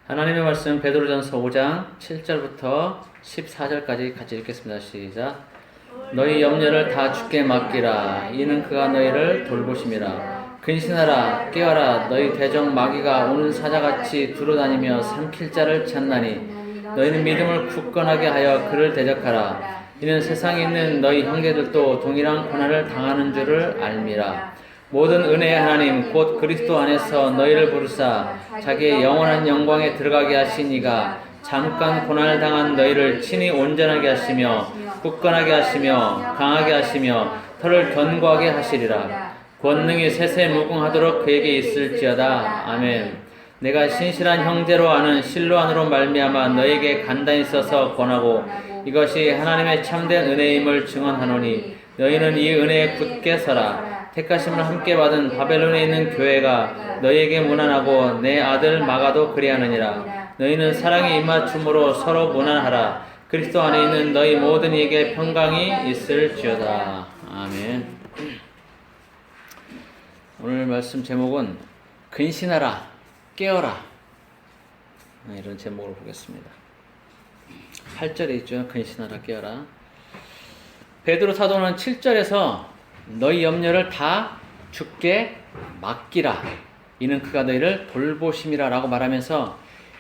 하나님의 말씀 베드로전서 5장 7절부터 14절까지 같이 읽겠습니다. 시작. 너희 염려를 다 주께 맡기라. 이는 그가 너희를 돌보심이라. 근신하라 깨어라. 너희 대적 마귀가 오는 사자같이 두루다니며 삼킬 자를 찾나니 너희는 믿음을 굳건하게 하여 그를 대적하라. 이는 세상에 있는 너희 형제들도 동일한 고난을 당하는 줄을 알미라. 모든 은혜의 하나님 곧 그리스도 안에서 너희를 부르사 자기의 영원한 영광에 들어가게 하신 이가 잠깐 고난을 당한 너희를 친히 온전하게 하시며 굳건하게 하시며 강하게 하시며 털을 견고하게 하시리라. 권능이 세세 무궁하도록 그에게 있을지어다. 아멘. 내가 신실한 형제로 아는 실로 안으로 말미암아 너에게 간단히 써서 권하고 이것이 하나님의 참된 은혜임을 증언하노니 너희는 이 은혜에 굳게 서라. 택하심을 함께 받은 바벨론에 있는 교회가 너희에게 무난하고 내 아들 마가도 그리하느니라. 너희는 사랑에 입맞춤으로 서로 무난하라. 그리스도 안에 있는 너희 모든 이에게 평강이 있을지어다. 아멘. 오늘 말씀 제목은 근신하라, 깨어라, 이런 제목으로 보겠습니다. 8절에 있죠. 근신하라, 깨어라. 베드로 사도는 7절에서 너희 염려를 다 주께 맡기라. 이는 그가 너희를 돌보심이라 라고 말하면서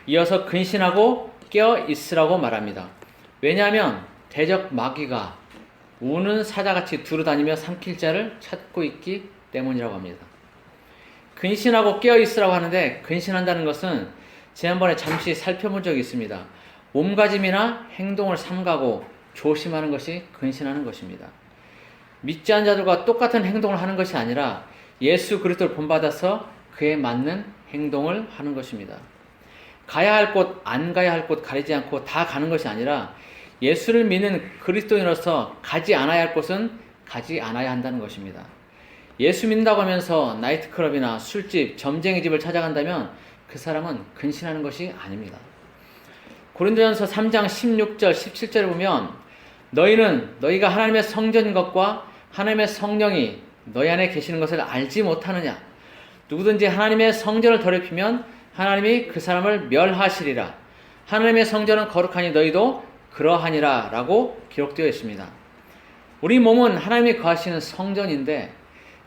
이어서 근신하고 깨어 있으라고 말합니다. 왜냐하면 대적 마귀가 우는 사자같이 두루다니며 삼킬 자를 찾고 있기 때문이라고 합니다. 근신하고 깨어 있으라고 하는데 근신한다는 것은 지난번에 잠시 살펴본 적이 있습니다. 몸가짐이나 행동을 삼가고 조심하는 것이 근신하는 것입니다. 믿지 않은 자들과 똑같은 행동을 하는 것이 아니라 예수 그리스도를 본받아서 그에 맞는 행동을 하는 것입니다. 가야 할 곳, 안 가야 할 곳 가리지 않고 다 가는 것이 아니라 예수를 믿는 그리스도인으로서 가지 않아야 할 곳은 가지 않아야 한다는 것입니다. 예수 믿는다고 하면서 나이트클럽이나 술집, 점쟁이 집을 찾아간다면 그 사람은 근신하는 것이 아닙니다. 고린도전서 3장 16절, 17절을 보면 너희가 하나님의 성전인 것과 하나님의 성령이 너희 안에 계시는 것을 알지 못하느냐. 누구든지 하나님의 성전을 더럽히면 하나님이 그 사람을 멸하시리라. 하나님의 성전은 거룩하니 너희도 그러하니라 라고 기록되어 있습니다. 우리 몸은 하나님이 거하시는 성전인데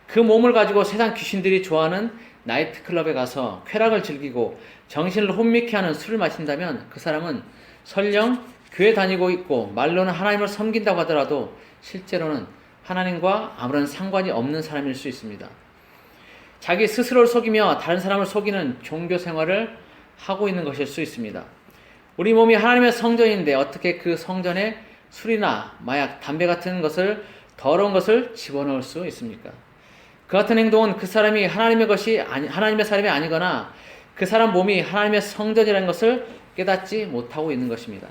그 몸을 가지고 세상 귀신들이 좋아하는 나이트클럽에 가서 쾌락을 즐기고 정신을 혼미케 하는 술을 마신다면 그 사람은 설령 교회 다니고 있고 말로는 하나님을 섬긴다고 하더라도 실제로는 하나님과 아무런 상관이 없는 사람일 수 있습니다. 자기 스스로를 속이며 다른 사람을 속이는 종교 생활을 하고 있는 것일 수 있습니다. 우리 몸이 하나님의 성전인데 어떻게 그 성전에 술이나 마약, 담배 같은 것을 더러운 것을 집어넣을 수 있습니까? 그 같은 행동은 그 사람이 하나님의 사람이 아니거나 그 사람 몸이 하나님의 성전이라는 것을 깨닫지 못하고 있는 것입니다.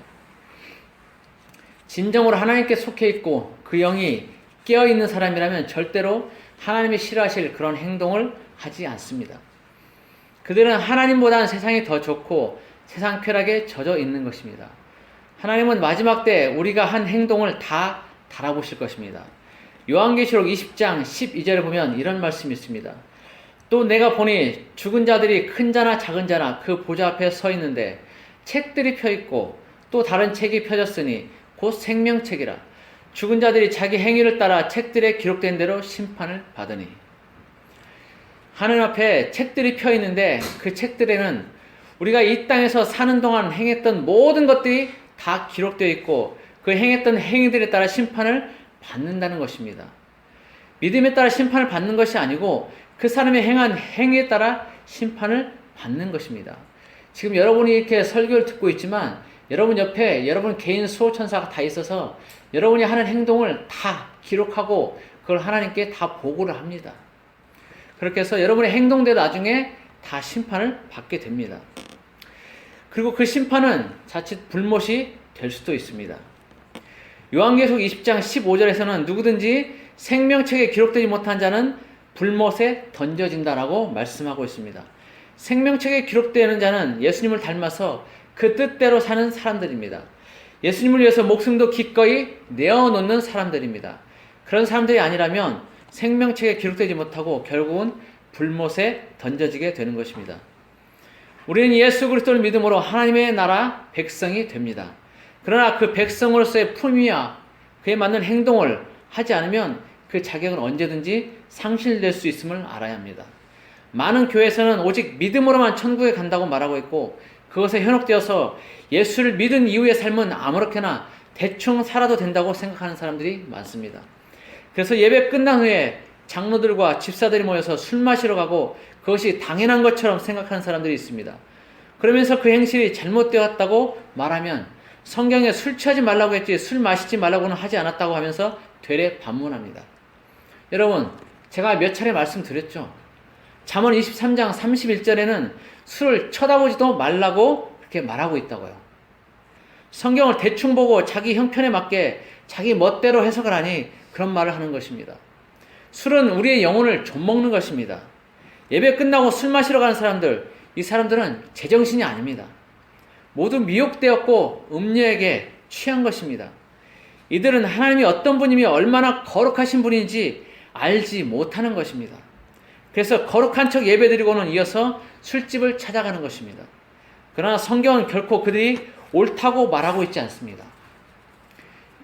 진정으로 하나님께 속해 있고 그 영이 깨어있는 사람이라면 절대로 하나님이 싫어하실 그런 행동을 하지 않습니다. 그들은 하나님보다는 세상이 더 좋고 세상 쾌락에 젖어 있는 것입니다. 하나님은 마지막 때 우리가 한 행동을 다 달아보실 것입니다. 요한계시록 20장 12절에 보면 이런 말씀이 있습니다. 또 내가 보니 죽은 자들이 큰 자나 작은 자나 그 보좌 앞에 서 있는데 책들이 펴 있고 또 다른 책이 펴졌으니 곧 생명책이라. 죽은 자들이 자기 행위를 따라 책들에 기록된 대로 심판을 받으니. 하늘 앞에 책들이 펴 있는데 그 책들에는 우리가 이 땅에서 사는 동안 행했던 모든 것들이 다 기록되어 있고 그 행했던 행위들에 따라 심판을 받는다는 것입니다. 믿음에 따라 심판을 받는 것이 아니고 그 사람의 행한 행위에 따라 심판을 받는 것입니다. 지금 여러분이 이렇게 설교를 듣고 있지만 여러분 옆에 여러분 개인 수호천사가 다 있어서 여러분이 하는 행동을 다 기록하고 그걸 하나님께 다 보고를 합니다. 그렇게 해서 여러분의 행동대로 나중에 다 심판을 받게 됩니다. 그리고 그 심판은 자칫 불못이 될 수도 있습니다. 요한계시록 20장 15절에서는 누구든지 생명책에 기록되지 못한 자는 불못에 던져진다라고 말씀하고 있습니다. 생명책에 기록되는 자는 예수님을 닮아서 그 뜻대로 사는 사람들입니다. 예수님을 위해서 목숨도 기꺼이 내어놓는 사람들입니다. 그런 사람들이 아니라면 생명책에 기록되지 못하고 결국은 불못에 던져지게 되는 것입니다. 우리는 예수 그리스도를 믿음으로 하나님의 나라 백성이 됩니다. 그러나 그 백성으로서의 품위와 그에 맞는 행동을 하지 않으면 그 자격은 언제든지 상실될 수 있음을 알아야 합니다. 많은 교회에서는 오직 믿음으로만 천국에 간다고 말하고 있고 그것에 현혹되어서 예수를 믿은 이후의 삶은 아무렇게나 대충 살아도 된다고 생각하는 사람들이 많습니다. 그래서 예배 끝난 후에 장로들과 집사들이 모여서 술 마시러 가고 그것이 당연한 것처럼 생각하는 사람들이 있습니다. 그러면서 그 행실이 잘못되었다고 말하면 성경에 술 취하지 말라고 했지 술 마시지 말라고는 하지 않았다고 하면서 되레 반문합니다. 여러분, 제가 몇 차례 말씀드렸죠. 잠언 23장 31절에는 술을 쳐다보지도 말라고 그렇게 말하고 있다고요. 성경을 대충 보고 자기 형편에 맞게 자기 멋대로 해석을 하니 그런 말을 하는 것입니다. 술은 우리의 영혼을 좀먹는 것입니다. 예배 끝나고 술 마시러 가는 사람들, 이 사람들은 제정신이 아닙니다. 모두 미혹되었고 음료에게 취한 것입니다. 이들은 하나님이 어떤 분이며 얼마나 거룩하신 분인지 알지 못하는 것입니다. 그래서 거룩한 척 예배드리고는 이어서 술집을 찾아가는 것입니다. 그러나 성경은 결코 그들이 옳다고 말하고 있지 않습니다.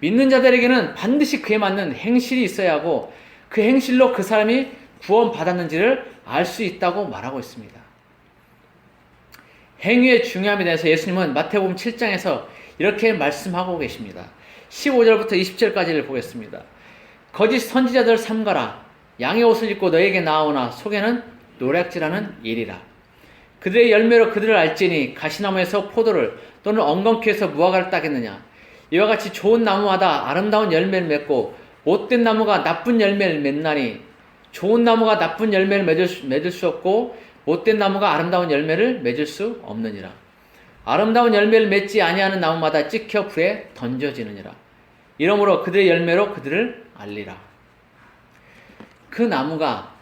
믿는 자들에게는 반드시 그에 맞는 행실이 있어야 하고 그 행실로 그 사람이 구원받았는지를 알 수 있다고 말하고 있습니다. 행위의 중요함에 대해서 예수님은 마태복음 7장에서 이렇게 말씀하고 계십니다. 15절부터 20절까지를 보겠습니다. 거짓 선지자들 삼가라. 양의 옷을 입고 너에게 나오나 속에는 노략질하는 일이라. 그들의 열매로 그들을 알지니 가시나무에서 포도를 또는 엉겅퀴에서 무화과를 따겠느냐. 이와 같이 좋은 나무마다 아름다운 열매를 맺고 못된 나무가 나쁜 열매를 맺나니 좋은 나무가 나쁜 열매를 맺을 수 없고 못된 나무가 아름다운 열매를 맺을 수 없느니라. 아름다운 열매를 맺지 아니하는 나무마다 찍혀 불에 던져지느니라. 이러므로 그들의 열매로 그들을 알리라. 그 나무가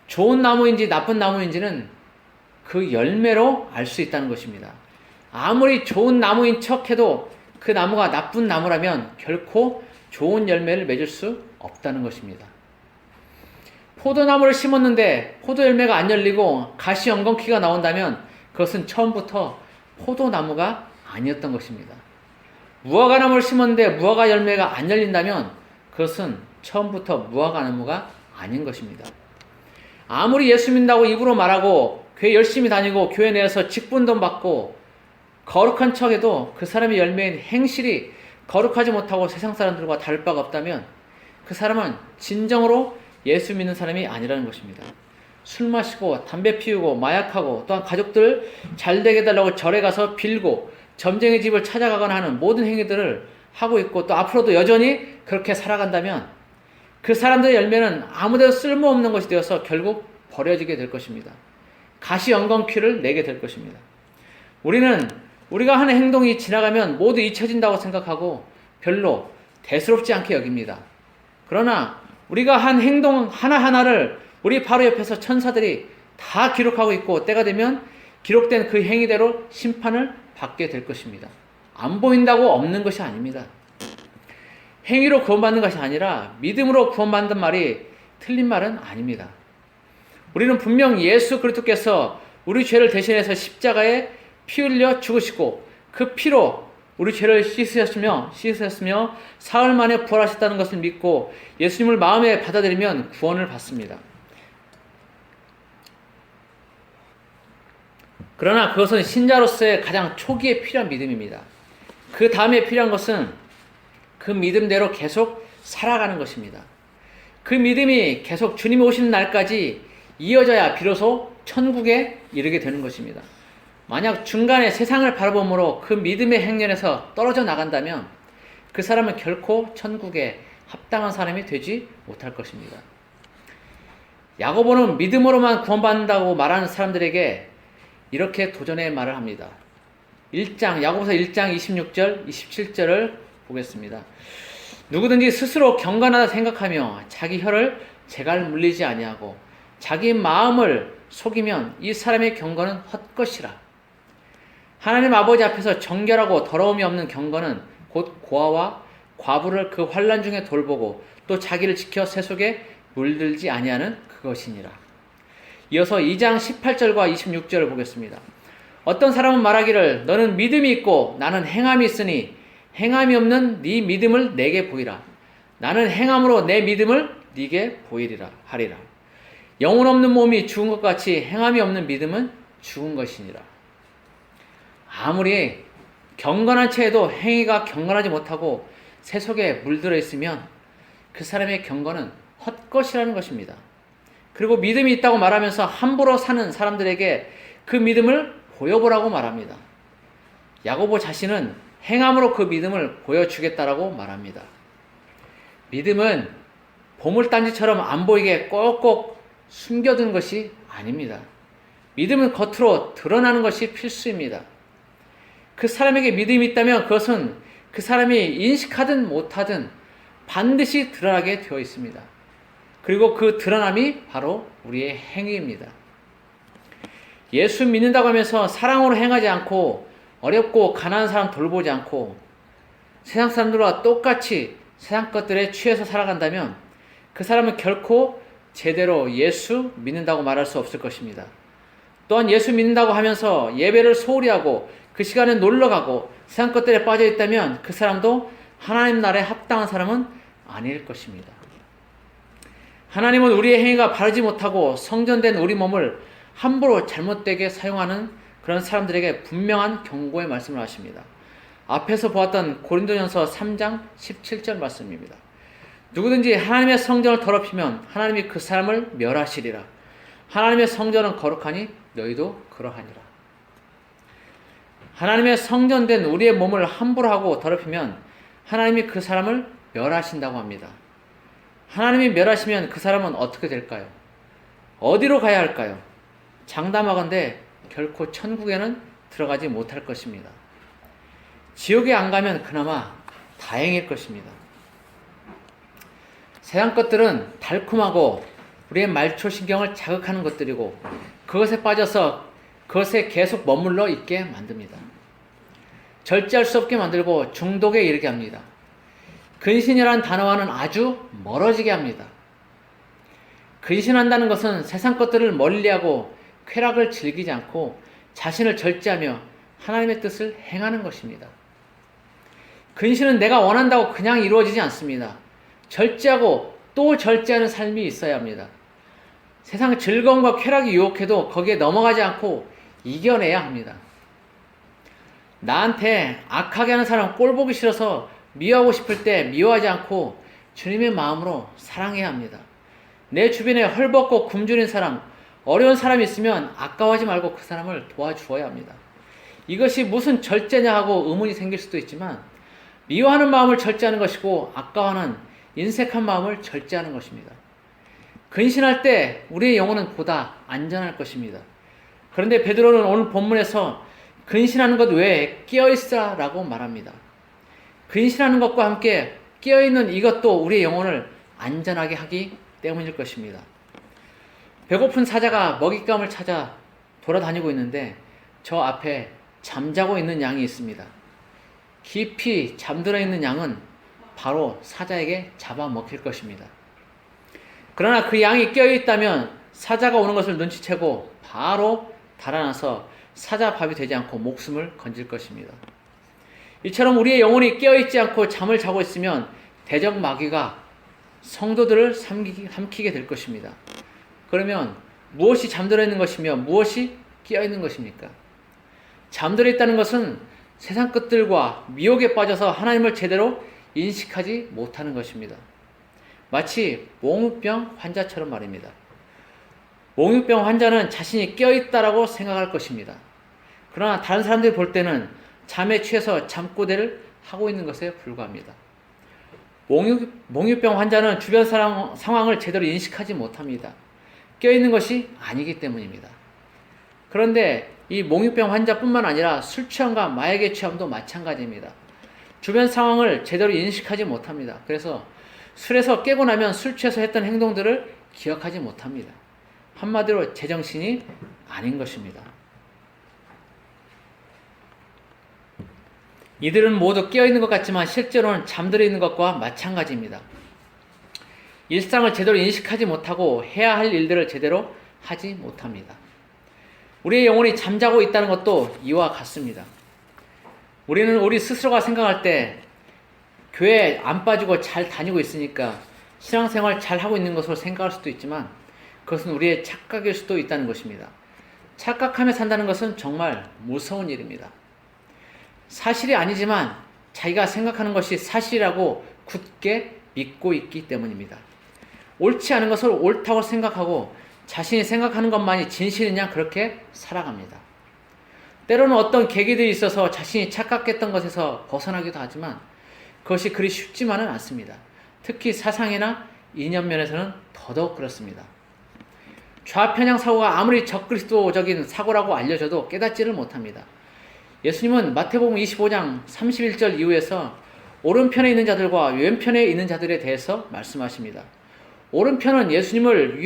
좋은 나무인지 나쁜 나무인지는 그 열매로 알 수 있다는 것입니다. 아무리 좋은 나무인 척해도 그 나무가 나쁜 나무라면 결코 좋은 열매를 맺을 수 없다는 것입니다. 포도나무를 심었는데 포도 열매가 안 열리고 가시 엉겅퀴가 나온다면 그것은 처음부터 포도나무가 아니었던 것입니다. 무화과나무를 심었는데 무화과 열매가 안 열린다면 그것은 처음부터 무화과나무가 아닌 것입니다. 아무리 예수 믿는다고 입으로 말하고 교회 열심히 다니고 교회 내에서 직분도 받고 거룩한 척해도 그 사람의 열매인 행실이 거룩하지 못하고 세상 사람들과 다를 바가 없다면 그 사람은 진정으로 예수 믿는 사람이 아니라는 것입니다. 술 마시고 담배 피우고 마약하고 또한 가족들 잘 되게 해달라고 절에 가서 빌고 점쟁이 집을 찾아가거나 하는 모든 행위들을 하고 있고 또 앞으로도 여전히 그렇게 살아간다면 그 사람들의 열매는 아무데도 쓸모없는 것이 되어서 결국 버려지게 될 것입니다. 가시 엉겅퀴를 내게 될 것입니다. 우리는 우리가 하는 행동이 지나가면 모두 잊혀진다고 생각하고 별로 대수롭지 않게 여깁니다. 그러나 우리가 한 행동 하나하나를 우리 바로 옆에서 천사들이 다 기록하고 있고 때가 되면 기록된 그 행위대로 심판을 받게 될 것입니다. 안 보인다고 없는 것이 아닙니다. 행위로 구원받는 것이 아니라 믿음으로 구원받는 말이 틀린 말은 아닙니다. 우리는 분명 예수 그리스도께서 우리 죄를 대신해서 십자가에 피 흘려 죽으시고 그 피로 우리 죄를 씻으셨으며 사흘 만에 부활하셨다는 것을 믿고 예수님을 마음에 받아들이면 구원을 받습니다. 그러나 그것은 신자로서의 가장 초기에 필요한 믿음입니다. 그 다음에 필요한 것은 그 믿음대로 계속 살아가는 것입니다. 그 믿음이 계속 주님이 오시는 날까지 이어져야 비로소 천국에 이르게 되는 것입니다. 만약 중간에 세상을 바라봄으로 그 믿음의 행렬에서 떨어져 나간다면 그 사람은 결코 천국에 합당한 사람이 되지 못할 것입니다. 야고보는 믿음으로만 구원받는다고 말하는 사람들에게 이렇게 도전의 말을 합니다. 야고보서 1장 26절, 27절을 보겠습니다. 누구든지 스스로 경건하다 생각하며 자기 혀를 재갈 물리지 아니하고 자기 마음을 속이면 이 사람의 경건은 헛것이라. 하나님 아버지 앞에서 정결하고 더러움이 없는 경건은 곧 고아와 과부를 그 환난 중에 돌보고 또 자기를 지켜 새 속에 물들지 아니하는 그것이니라. 이어서 2장 18절과 26절을 보겠습니다. 어떤 사람은 말하기를 너는 믿음이 있고 나는 행함이 있으니 행함이 없는 네 믿음을 내게 보이라. 나는 행함으로 내 믿음을 네게 보이리라 하리라. 영혼 없는 몸이 죽은 것 같이 행함이 없는 믿음은 죽은 것이니라. 아무리 경건한 채에도 행위가 경건하지 못하고 새 속에 물들어 있으면 그 사람의 경건은 헛것이라는 것입니다. 그리고 믿음이 있다고 말하면서 함부로 사는 사람들에게 그 믿음을 보여보라고 말합니다. 야고보 자신은 행함으로 그 믿음을 보여주겠다라고 말합니다. 믿음은 보물단지처럼 안 보이게 꼭꼭 숨겨두는 것이 아닙니다. 믿음은 겉으로 드러나는 것이 필수입니다. 그 사람에게 믿음이 있다면 그것은 그 사람이 인식하든 못하든 반드시 드러나게 되어 있습니다. 그리고 그 드러남이 바로 우리의 행위입니다. 예수 믿는다고 하면서 사랑으로 행하지 않고 어렵고 가난한 사람 돌보지 않고 세상 사람들과 똑같이 세상 것들에 취해서 살아간다면 그 사람은 결코 제대로 예수 믿는다고 말할 수 없을 것입니다. 또한 예수 믿는다고 하면서 예배를 소홀히 하고 그 시간에 놀러가고 세상 것들에 빠져 있다면 그 사람도 하나님 나라에 합당한 사람은 아닐 것입니다. 하나님은 우리의 행위가 바르지 못하고 성전된 우리 몸을 함부로 잘못되게 사용하는 그런 사람들에게 분명한 경고의 말씀을 하십니다. 앞에서 보았던 고린도전서 3장 17절 말씀입니다. 누구든지 하나님의 성전을 더럽히면 하나님이 그 사람을 멸하시리라. 하나님의 성전은 거룩하니 너희도 그러하니라. 하나님의 성전된 우리의 몸을 함부로 하고 더럽히면 하나님이 그 사람을 멸하신다고 합니다. 하나님이 멸하시면 그 사람은 어떻게 될까요? 어디로 가야 할까요? 장담하건대 결코 천국에는 들어가지 못할 것입니다. 지옥에 안 가면 그나마 다행일 것입니다. 세상 것들은 달콤하고 우리의 말초신경을 자극하는 것들이고 그것에 빠져서 그것에 계속 머물러 있게 만듭니다. 절제할 수 없게 만들고 중독에 이르게 합니다. 근신이라는 단어와는 아주 멀어지게 합니다. 근신한다는 것은 세상 것들을 멀리하고 쾌락을 즐기지 않고 자신을 절제하며 하나님의 뜻을 행하는 것입니다. 근신은 내가 원한다고 그냥 이루어지지 않습니다. 절제하고 또 절제하는 삶이 있어야 합니다. 세상 즐거움과 쾌락이 유혹해도 거기에 넘어가지 않고 이겨내야 합니다. 나한테 악하게 하는 사람 꼴 보기 싫어서 미워하고 싶을 때 미워하지 않고 주님의 마음으로 사랑해야 합니다. 내 주변에 헐벗고 굶주린 사람, 어려운 사람이 있으면 아까워하지 말고 그 사람을 도와주어야 합니다. 이것이 무슨 절제냐 하고 의문이 생길 수도 있지만 미워하는 마음을 절제하는 것이고 아까워하는 인색한 마음을 절제하는 것입니다. 근신할 때 우리의 영혼은 보다 안전할 것입니다. 그런데 베드로는 오늘 본문에서 근신하는 것 외에 깨어있으라 라고 말합니다. 근신하는 것과 함께 깨어있는 이것도 우리의 영혼을 안전하게 하기 때문일 것입니다. 배고픈 사자가 먹잇감을 찾아 돌아다니고 있는데 저 앞에 잠자고 있는 양이 있습니다. 깊이 잠들어 있는 양은 바로 사자에게 잡아먹힐 것입니다. 그러나 그 양이 깨어있다면 사자가 오는 것을 눈치채고 바로 달아나서 사자 밥이 되지 않고 목숨을 건질 것입니다. 이처럼 우리의 영혼이 깨어있지 않고 잠을 자고 있으면 대적 마귀가 성도들을 삼키게 될 것입니다. 그러면 무엇이 잠들어 있는 것이며 무엇이 깨어 있는 것입니까? 잠들어 있다는 것은 세상 것들과 미혹에 빠져서 하나님을 제대로 인식하지 못하는 것입니다. 마치 몽유병 환자처럼 말입니다. 몽유병 환자는 자신이 깨어있다라고 생각할 것입니다. 그러나 다른 사람들이 볼 때는 잠에 취해서 잠꼬대를 하고 있는 것에 불과합니다. 몽유병 환자는 주변 상황을 제대로 인식하지 못합니다. 깨어있는 것이 아니기 때문입니다. 그런데 이 몽유병 환자뿐만 아니라 술 취함과 마약의 취함도 마찬가지입니다. 주변 상황을 제대로 인식하지 못합니다. 그래서 술에서 깨고 나면 술 취해서 했던 행동들을 기억하지 못합니다. 한마디로 제정신이 아닌 것입니다. 이들은 모두 깨어있는 것 같지만 실제로는 잠들어 있는 것과 마찬가지입니다. 일상을 제대로 인식하지 못하고 해야 할 일들을 제대로 하지 못합니다. 우리의 영혼이 잠자고 있다는 것도 이와 같습니다. 우리는 우리 스스로가 생각할 때 교회 안 빠지고 잘 다니고 있으니까 신앙생활 잘 하고 있는 것으로 생각할 수도 있지만 그것은 우리의 착각일 수도 있다는 것입니다. 착각하며 산다는 것은 정말 무서운 일입니다. 사실이 아니지만 자기가 생각하는 것이 사실이라고 굳게 믿고 있기 때문입니다. 옳지 않은 것을 옳다고 생각하고 자신이 생각하는 것만이 진실이냐 그렇게 살아갑니다. 때로는 어떤 계기들이 있어서 자신이 착각했던 것에서 벗어나기도 하지만 그것이 그리 쉽지만은 않습니다. 특히 사상이나 이념 면에서는 더더욱 그렇습니다. 좌편향 사고가 아무리 적그리스도적인 사고라고 알려져도 깨닫지를 못합니다. 예수님은 마태복음 25장 31절 이후에서 오른편에 있는 자들과 왼편에 있는 자들에 대해서 말씀하십니다. 오른편은 예수님을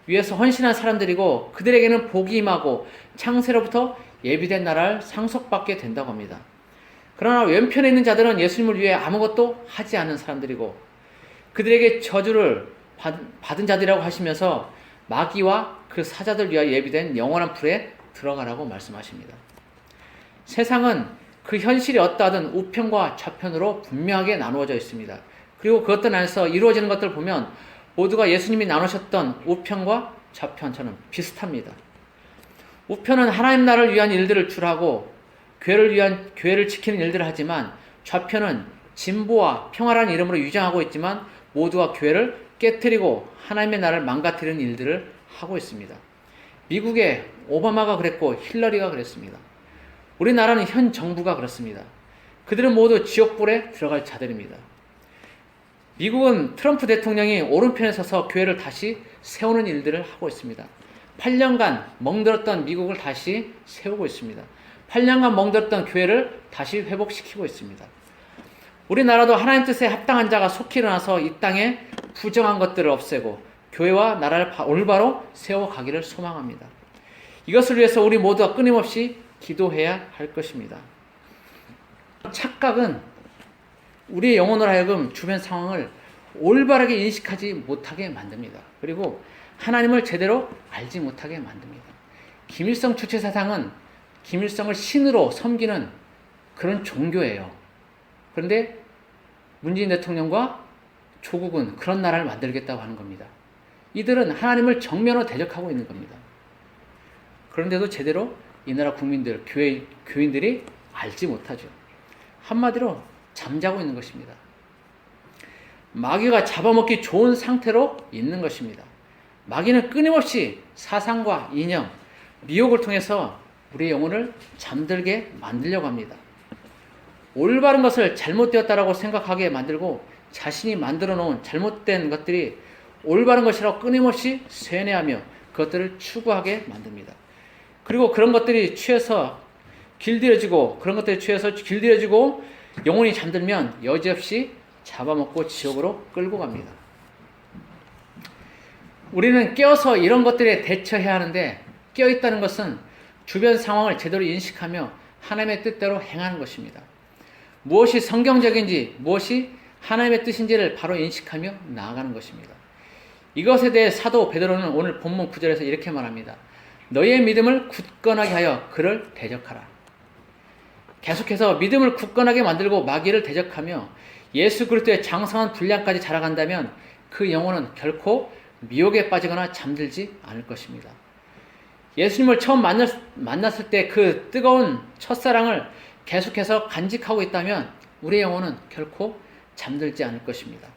위해서 헌신한 사람들이고 그들에게는 복이 임하고 창세로부터 예비된 나라를 상속받게 된다고 합니다. 그러나 왼편에 있는 자들은 예수님을 위해 아무것도 하지 않는 사람들이고 그들에게 저주를 받은 자들이라고 하시면서 마귀와 그 사자들 위하여 예비된 영원한 불에 들어가라고 말씀하십니다. 세상은 그 현실이 어떠하든 우편과 좌편으로 분명하게 나누어져 있습니다. 그리고 그것들 안에서 이루어지는 것들을 보면 모두가 예수님이 나누셨던 우편과 좌편처럼 비슷합니다. 우편은 하나님 나라를 위한 일들을 주라고 교회를 지키는 일들을 하지만 좌편은 진보와 평화라는 이름으로 유장하고 있지만 모두가 교회를 깨뜨리고 하나님의 나라를 망가뜨리는 일들을 하고 있습니다. 미국의 오바마가 그랬고 힐러리가 그랬습니다. 우리나라는 현 정부가 그렇습니다. 그들은 모두 지옥불에 들어갈 자들입니다. 미국은 트럼프 대통령이 오른편에 서서 교회를 다시 세우는 일들을 하고 있습니다. 8년간 멍들었던 미국을 다시 세우고 있습니다. 8년간 멍들었던 교회를 다시 회복시키고 있습니다. 우리나라도 하나님 뜻에 합당한 자가 속히 일어나서 이 땅에 부정한 것들을 없애고 교회와 나라를 올바로 세워가기를 소망합니다. 이것을 위해서 우리 모두가 끊임없이 기도해야 할 것입니다. 착각은 우리의 영혼으로 하여금 주변 상황을 올바르게 인식하지 못하게 만듭니다. 그리고 하나님을 제대로 알지 못하게 만듭니다. 김일성 주체 사상은 김일성을 신으로 섬기는 그런 종교예요. 그런데 문재인 대통령과 조국은 그런 나라를 만들겠다고 하는 겁니다. 이들은 하나님을 정면으로 대적하고 있는 겁니다. 그런데도 제대로 이 나라 국민들, 교인들이 알지 못하죠. 한마디로 잠자고 있는 것입니다. 마귀가 잡아먹기 좋은 상태로 있는 것입니다. 마귀는 끊임없이 사상과 이념, 미혹을 통해서 우리의 영혼을 잠들게 만들려고 합니다. 올바른 것을 잘못되었다라고 생각하게 만들고 자신이 만들어 놓은 잘못된 것들이 올바른 것이라고 끊임없이 쇠뇌하며 그것들을 추구하게 만듭니다. 그리고 그런 것들이 취해서 길들여지고 영혼이 잠들면 여지없이 잡아먹고 지옥으로 끌고 갑니다. 우리는 깨어서 이런 것들에 대처해야 하는데 깨어있다는 것은 주변 상황을 제대로 인식하며 하나님의 뜻대로 행하는 것입니다. 무엇이 성경적인지 무엇이 하나님의 뜻인지를 바로 인식하며 나아가는 것입니다. 이것에 대해 사도 베드로는 오늘 본문 9절에서 이렇게 말합니다. 너희의 믿음을 굳건하게 하여 그를 대적하라. 계속해서 믿음을 굳건하게 만들고 마귀를 대적하며 예수 그리스도의 장성한 분량까지 자라간다면 그 영혼은 결코 미혹에 빠지거나 잠들지 않을 것입니다. 예수님을 처음 만났을 때 그 뜨거운 첫사랑을 계속해서 간직하고 있다면 우리의 영혼은 결코 잠들지 않을 것입니다.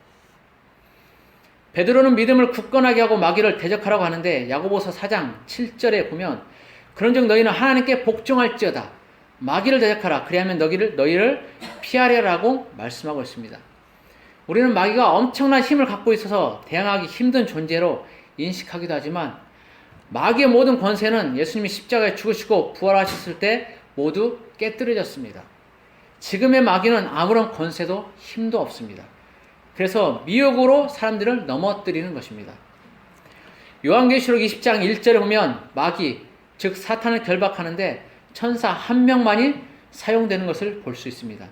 베드로는 믿음을 굳건하게 하고 마귀를 대적하라고 하는데 야고보서 4장 7절에 보면 그런즉 너희는 하나님께 복종할지어다 마귀를 대적하라 그리하면 너희를 피하리라고 말씀하고 있습니다. 우리는 마귀가 엄청난 힘을 갖고 있어서 대항하기 힘든 존재로 인식하기도 하지만 마귀의 모든 권세는 예수님이 십자가에 죽으시고 부활하셨을 때 모두 깨뜨려졌습니다. 지금의 마귀는 아무런 권세도 힘도 없습니다. 그래서 미혹으로 사람들을 넘어뜨리는 것입니다. 요한계시록 20장 1절에 보면 마귀, 즉 사탄을 결박하는데 천사 한 명만이 사용되는 것을 볼 수 있습니다.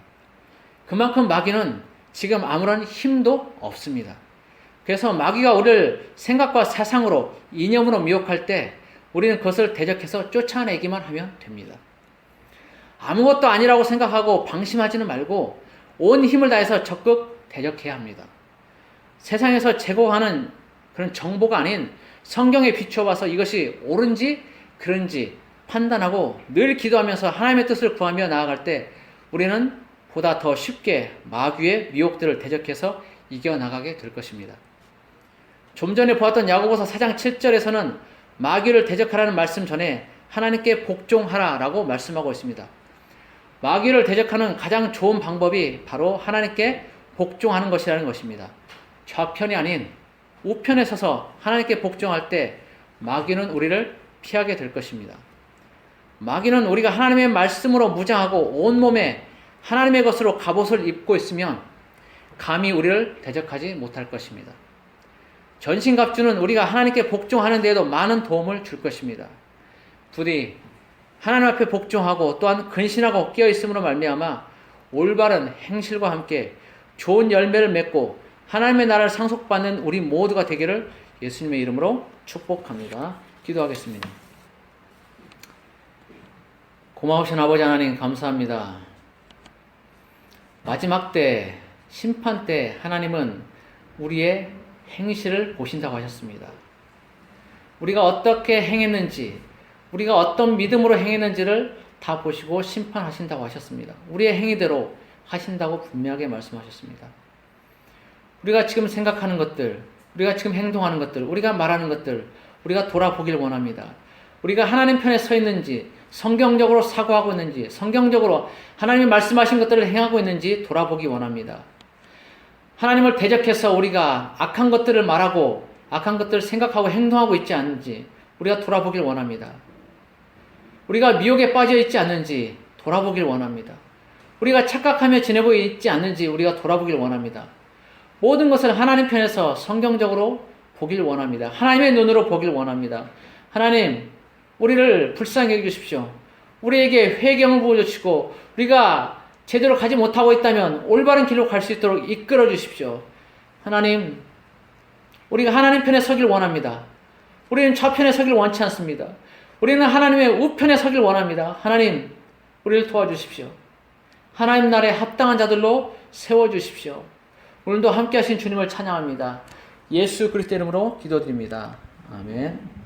그만큼 마귀는 지금 아무런 힘도 없습니다. 그래서 마귀가 우리를 생각과 사상으로 이념으로 미혹할 때 우리는 그것을 대적해서 쫓아내기만 하면 됩니다. 아무것도 아니라고 생각하고 방심하지는 말고 온 힘을 다해서 적극 대적해야 합니다. 세상에서 제공하는 그런 정보가 아닌 성경에 비추어봐서 이것이 옳은지 그른지 판단하고 늘 기도하면서 하나님의 뜻을 구하며 나아갈 때 우리는 보다 더 쉽게 마귀의 미혹들을 대적해서 이겨나가게 될 것입니다. 좀 전에 보았던 야고보서 4장 7절에서는 마귀를 대적하라는 말씀 전에 하나님께 복종하라라고 말씀하고 있습니다. 마귀를 대적하는 가장 좋은 방법이 바로 하나님께 복종하는 것이라는 것입니다. 좌편이 아닌 우편에 서서 하나님께 복종할 때 마귀는 우리를 피하게 될 것입니다. 마귀는 우리가 하나님의 말씀으로 무장하고 온몸에 하나님의 것으로 갑옷을 입고 있으면 감히 우리를 대적하지 못할 것입니다. 전신갑주는 우리가 하나님께 복종하는 데에도 많은 도움을 줄 것입니다. 부디 하나님 앞에 복종하고 또한 근신하고 깨어있음으로 말미암아 올바른 행실과 함께 좋은 열매를 맺고 하나님의 나라를 상속받는 우리 모두가 되기를 예수님의 이름으로 축복합니다. 기도하겠습니다. 고마우신 아버지 하나님 감사합니다. 마지막 때 심판 때 하나님은 우리의 행실을 보신다고 하셨습니다. 우리가 어떻게 행했는지 우리가 어떤 믿음으로 행했는지를 다 보시고 심판하신다고 하셨습니다. 우리의 행위대로 하신다고 분명하게 말씀하셨습니다. 우리가 지금 생각하는 것들, 우리가 지금 행동하는 것들, 우리가 말하는 것들, 우리가 돌아보길 원합니다. 우리가 하나님 편에 서 있는지, 성경적으로 사고하고 있는지, 성경적으로 하나님이 말씀하신 것들을 행하고 있는지 돌아보기 원합니다. 하나님을 대적해서 우리가 악한 것들을 말하고 악한 것들을 생각하고 행동하고 있지 않는지 우리가 돌아보길 원합니다. 우리가 미혹에 빠져 있지 않는지 돌아보길 원합니다. 우리가 착각하며 지내고 있지 않는지 우리가 돌아보길 원합니다. 모든 것을 하나님 편에서 성경적으로 보길 원합니다. 하나님의 눈으로 보길 원합니다. 하나님, 우리를 불쌍히 여겨주십시오. 우리에게 회개를 부어주시고 우리가 제대로 가지 못하고 있다면 올바른 길로 갈 수 있도록 이끌어 주십시오. 하나님, 우리가 하나님 편에 서길 원합니다. 우리는 좌편에 서길 원치 않습니다. 우리는 하나님의 우편에 서길 원합니다. 하나님, 우리를 도와주십시오. 하나님 나라에 합당한 자들로 세워주십시오. 오늘도 함께 하신 주님을 찬양합니다. 예수 그리스도 이름으로 기도드립니다. 아멘.